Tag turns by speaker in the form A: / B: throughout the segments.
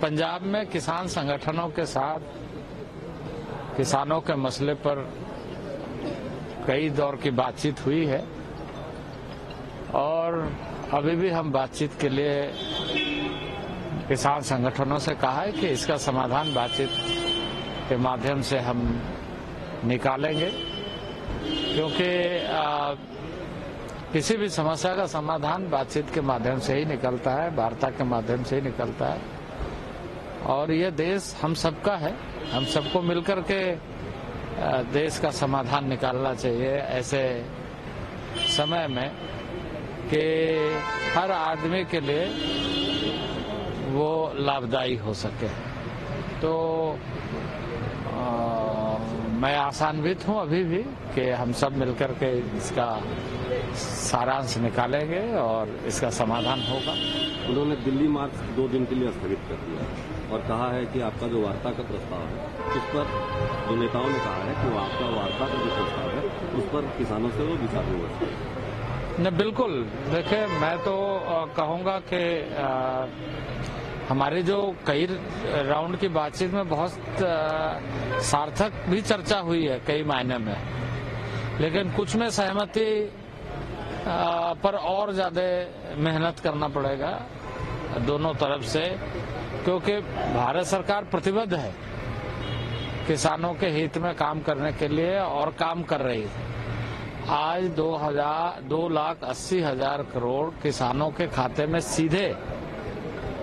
A: पंजाब में किसान संगठनों के साथ किसानों के मसले पर कई दौर की बातचीत हुई है और अभी भी हम बातचीत के लिए किसान संगठनों से कहा है कि इसका समाधान बातचीत के माध्यम से हम निकालेंगे, क्योंकि किसी भी समस्या का समाधान बातचीत के माध्यम से ही निकलता है, वार्ता के माध्यम से ही निकलता है। और ये देश हम सबका है, हम सबको मिलकर के देश का समाधान निकालना चाहिए ऐसे समय में कि हर आदमी के लिए वो लाभदायी हो सके। तो मैं आशान्वित हूँ अभी भी कि हम सब मिलकर के इसका सारांश निकालेंगे और इसका समाधान होगा।
B: उन्होंने दिल्ली मार्च 2 दिन के लिए स्थगित कर दिया और कहा है कि आपका जो वार्ता का प्रस्ताव है उस पर जो नेताओं ने कहा है कि वो आपका वार्ता का जो प्रस्ताव है उस पर किसानों से वो विचार विमर्श करें।
A: नहीं, बिल्कुल। देखिए, मैं तो कहूँगा कि हमारी जो कई राउंड की बातचीत में बहुत सार्थक भी चर्चा हुई है कई मायने में, लेकिन कुछ में सहमति पर और ज्यादा मेहनत करना पड़ेगा दोनों तरफ से, क्योंकि भारत सरकार प्रतिबद्ध है किसानों के हित में काम करने के लिए और काम कर रही है। आज 2,80,000 करोड़ किसानों के खाते में सीधे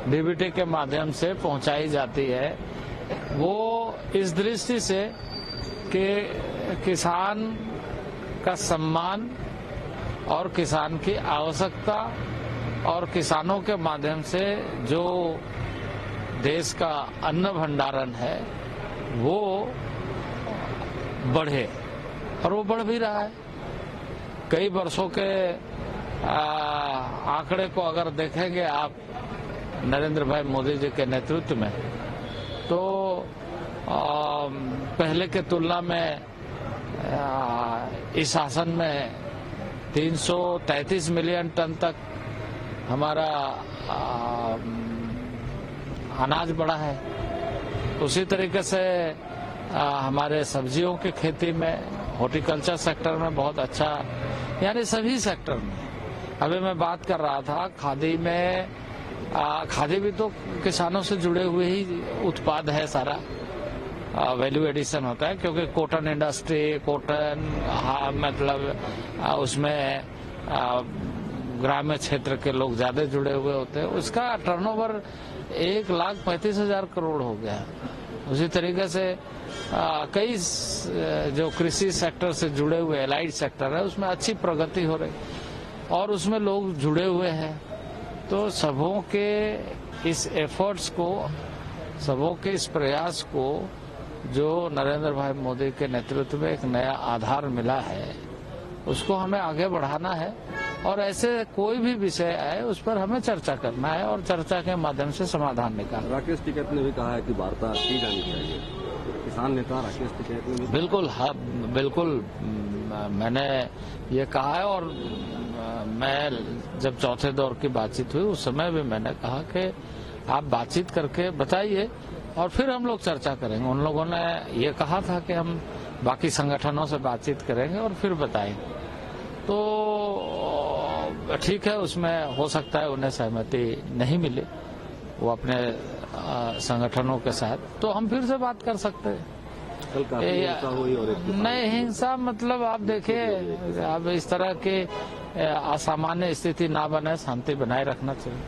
A: डीबीटी के माध्यम से पहुंचाई जाती है। वो इस दृष्टि से कि किसान का सम्मान और किसान की आवश्यकता और किसानों के माध्यम से जो देश का अन्न भंडारण है वो बढ़े, और वो बढ़ भी रहा है। कई वर्षों के आंकड़े को अगर देखेंगे आप नरेंद्र भाई मोदी जी के नेतृत्व में, तो पहले के तुलना में इस शासन में 333 मिलियन टन तक हमारा अनाज बढ़ा है। उसी तरीके से हमारे सब्जियों की खेती में, हॉर्टिकल्चर सेक्टर में बहुत अच्छा, यानी सभी सेक्टर में। अभी मैं बात कर रहा था खादी में, खादी भी तो किसानों से जुड़े हुए ही उत्पाद है, सारा वैल्यू एडिशन होता है, क्योंकि कॉटन इंडस्ट्री, मतलब उसमें ग्रामीण क्षेत्र के लोग ज्यादा जुड़े हुए होते हैं। उसका टर्नओवर 1,35,000 करोड़ हो गया। उसी तरीके से कई जो कृषि सेक्टर से जुड़े हुए एलाइड सेक्टर है उसमें अच्छी प्रगति हो रही और उसमें लोग जुड़े हुए हैं। तो सबों के इस एफर्ट्स को, सबों के इस प्रयास को जो नरेंद्र भाई मोदी के नेतृत्व में एक नया आधार मिला है, उसको हमें आगे बढ़ाना है और ऐसे कोई भी विषय आए उस पर हमें चर्चा करना है और चर्चा के माध्यम से समाधान निकालना।
B: राकेश टिकैत ने भी कहा है कि वार्ता की जानी चाहिए। किसान नेता राकेश टिकैत ने
A: बिल्कुल, हाँ, बिल्कुल मैंने ये कहा है। और मैं जब चौथे दौर की बातचीत हुई उस समय भी मैंने कहा कि आप बातचीत करके बताइए और फिर हम लोग चर्चा करेंगे। उन लोगों ने ये कहा था कि हम बाकी संगठनों से बातचीत करेंगे और फिर बताएंगे। तो ठीक है, उसमें हो सकता है उन्हें सहमति नहीं मिले वो अपने संगठनों के साथ, तो हम फिर से बात कर सकते हैं। नहीं, हिंसा मतलब आप देखिए, अब इस तरह की असामान्य स्थिति ना बने, शांति बनाए रखना चाहिए।